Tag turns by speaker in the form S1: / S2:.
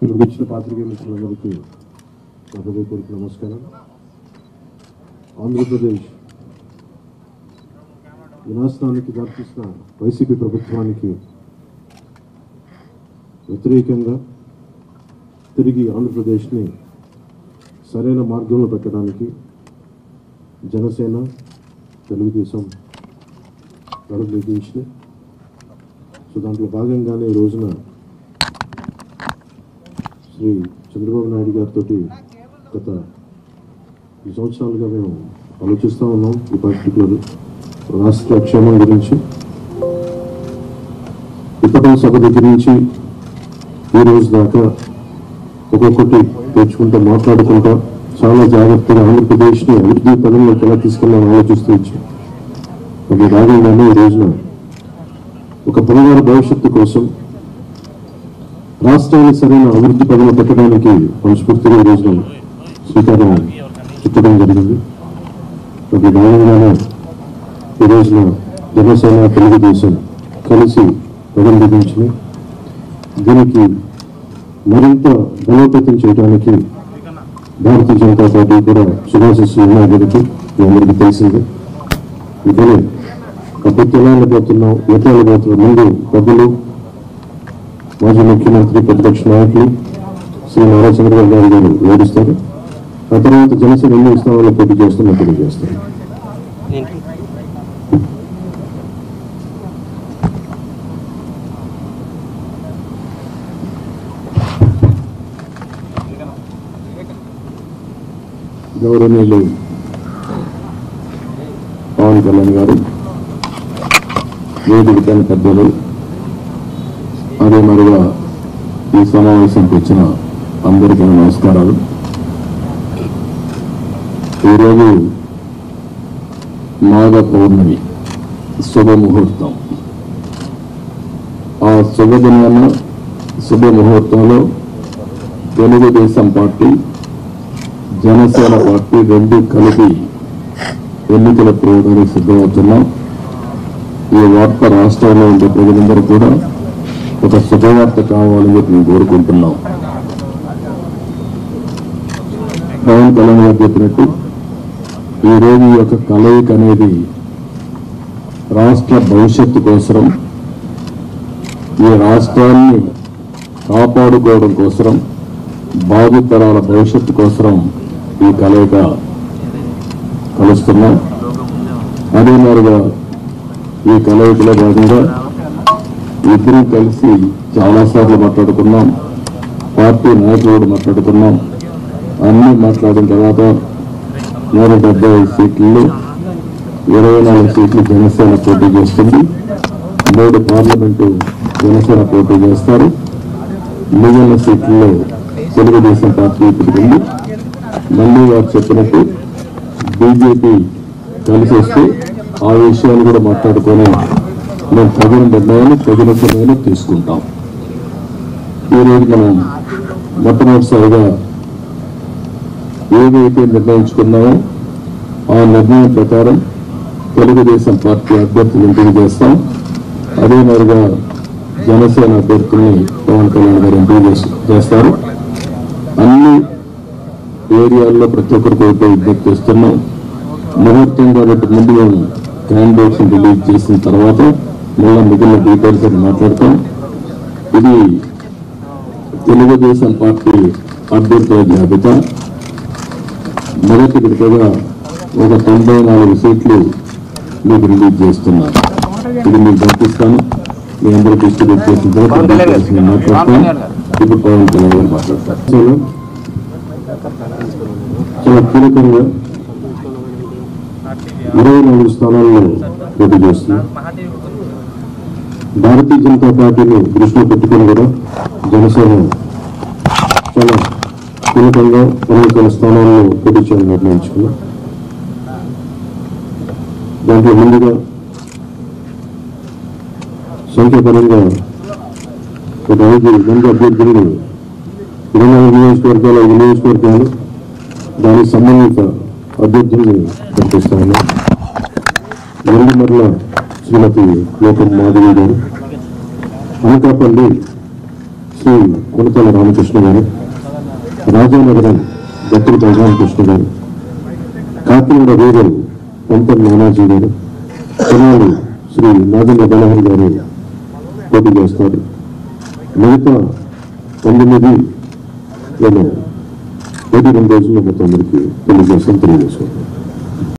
S1: ఇచ్చిన పాత్రికేయ మిత్రులందరికీ హృదయపూర్వక నమస్కారం. ఆంధ్రప్రదేశ్ వినాశనానికి దారితీసిన వైసీపీ ప్రభుత్వానికి వ్యతిరేకంగా తిరిగి ఆంధ్రప్రదేశ్ని సరైన మార్గంలో పెట్టడానికి జనసేన, తెలుగుదేశం అడుగులు వేయించినాయి. సో దాంట్లో భాగంగానే ఈ రోజున శ్రీ చంద్రబాబు నాయుడు గారితో గత 2 సంవత్సరాలుగా మేము ఆలోచిస్తూ ఉన్నాం. ఈ పర్టికులర్ రాష్ట్ర క్షేమం గురించి ఇప్పటి సభ దగ్గర నుంచి ఈ రోజు దాకా ఒక్కొక్కటి తెచ్చుకుంటూ మాట్లాడుకుంటా చాలా జాగ్రత్తగా ఆంధ్రప్రదేశ్ని అభివృద్ధి పనుల్లోకి ఎలా తీసుకెళ్ళాలని ఆలోచిస్తూ వచ్చాం. అది భాగంగానే ఈ రోజున ఒక బంగారు భవిష్యత్తు కోసం రాష్ట్రాన్ని సరైన అభివృద్ధి పనులు పెట్టడానికి మనస్ఫూర్తిగా ఈ రోజున శ్రీకారం చుట్టడం జరిగింది. అది భాగంగానే ఈ రోజున జనసేన, తెలుగుదేశం కలిసి ప్రతిపాదించినాయి. దీనికి మరింత బలోపేతం చేయడానికి భారతీయ జనతా పార్టీ కూడా శుభాశిస్సులు ఉన్నాయి. దీనికి మీ అందరికీ తెలిసిందే. ఇదే అప్పుడు ఎలా వెళ్ళబోతున్నాం, ఎట్లా వెళ్ళబోతున్నాం, ముందు పెద్దలు, మాజీ ముఖ్యమంత్రి, ప్రతిపక్ష నాయకులు శ్రీ నారా చంద్రబాబు నాయుడు గారు వివరిస్తారు. ఆ తర్వాత జనసేన ఎన్ని స్థానాల్లో పోటీ చేస్తున్నా తెలియజేస్తారు. గౌరవనీయులు పవన్ కళ్యాణ్ గారు, వేదిక పెద్దలు, అదే మరిగా ఈ సమావేశానికి వచ్చిన అందరికీ నమస్కారాలు. ఈరోజు మాఘ పౌర్ణమి శుభముహూర్తం. ఆ శుభదినాన శుభముహూర్తంలో తెలుగుదేశం పార్టీ, జనసేన పార్టీ రెండు కలిపి ఎన్నికల ప్రయోగానికి సిద్ధమవుతున్నాం. ఈ వార్త రాష్ట్రంలో ఉండే ప్రజలందరూ కూడా ఒక శుభవార్త కావాలని చెప్పి మేము కోరుకుంటున్నాం. పవన్ కళ్యాణ్ గారు చెప్పినట్టు ఈరోజు ఈ యొక్క కలయిక అనేది రాష్ట్ర భవిష్యత్తు కోసం, ఈ రాష్ట్రాన్ని కాపాడుకోవడం కోసం, భావితరాల భవిష్యత్తు కోసం ఈ కలయిక కలుస్తున్నాం. అదే మాదిరిగా ఈ కలయికలో భాగంగా ఇద్దరు కలిసి చాలాసార్లు మాట్లాడుకున్నాం. పార్టీ నాయకులు మాట్లాడుకున్నాం. అన్నీ మాట్లాడిన తర్వాత 175 సీట్లలో 24 సీట్లు జనసేన పోటీ చేస్తుంది. 3 పార్లమెంటు జనసేన పోటీ చేస్తారు. మిగిలిన సీట్లలో తెలుగుదేశం పార్టీ పెట్టుకుంది. మళ్ళీ వారు చెప్పినట్టు బీజేపీ కలిసి వస్తే ఆ విషయాలు కూడా మాట్లాడుకొని మేము తగిన నిర్ణయాలు, తగిన సమయంలో తీసుకుంటాం. ఈరోజు మనం మొట్టమొదటిసారిగా ఏదైతే నిర్ణయించుకున్నామో ఆ నిర్ణయం ప్రకారం తెలుగుదేశం పార్టీ అభ్యర్థులు ఎంపిక చేస్తాం. అదే మాదిరిగా జనసేన అభ్యర్థుల్ని పవన్ కళ్యాణ్ గారు ఎంపిక చేస్తారు. అన్ని ఏరియాల్లో ప్రతి ఒక్కరికి అయితే విజ్ఞప్తి చేస్తున్నాం. ముహూర్తం కాబట్టి ముందు మేము క్యాండిడేట్స్ రిలీజ్ చేసిన తర్వాత మళ్ళీ మిగిలిన డీటెయిల్స్ అని మాట్లాడతాం. ఇది తెలుగుదేశం పార్టీ అభ్యర్థుల జాబితా. మొదటి విడతగా ఒక 94 సీట్లు మీకు రిలీజ్ చేస్తున్నారు. ఇది మీకు పంపిస్తాను. మీ అందరూ డిస్ట్రిబ్యూట్ చేసిన తర్వాత మాట్లాడతాను. ఇప్పుడు పవన్ కళ్యాణ్ గారు మాట్లాడతారు. చాలా కీలకంగా 24 స్థానాల్లో పోటీ చేస్తున్నాం. భారతీయ జనతా పార్టీని దృష్టిలో పెట్టుకుని కూడా జనసేన చాలా కీలకంగా 11 స్థానాల్లో పోటీ చేయాలని నిర్ణయించుకున్నాం. దాంట్లో ముందుగా సంఖ్యాపరంగా ఒక 5 మంది అభ్యర్థులను 24 నియోజకవర్గాలు, 5 నియోజకవర్గాలు దానికి సంబంధిత అభ్యర్థుల్ని ప్రకటిస్తా ఉన్నాం. శ్రీమతి లోకం మాధవి గారు, అనకాపల్లి శ్రీ కొనతాల రామకృష్ణ గారు, రాజానగరం గట్టికి బలరామకృష్ణ గారు, కాకినాడ రూరల్ పంతం నానాజీ గారు, తెనాలి శ్రీ నాగేంద్ర బలహరి గారు పోటీ చేస్తారు. మిగతా 9 పోటీ 2 రోజుల్లో మొత్తం అందరికీ తెలియజేస్తాం.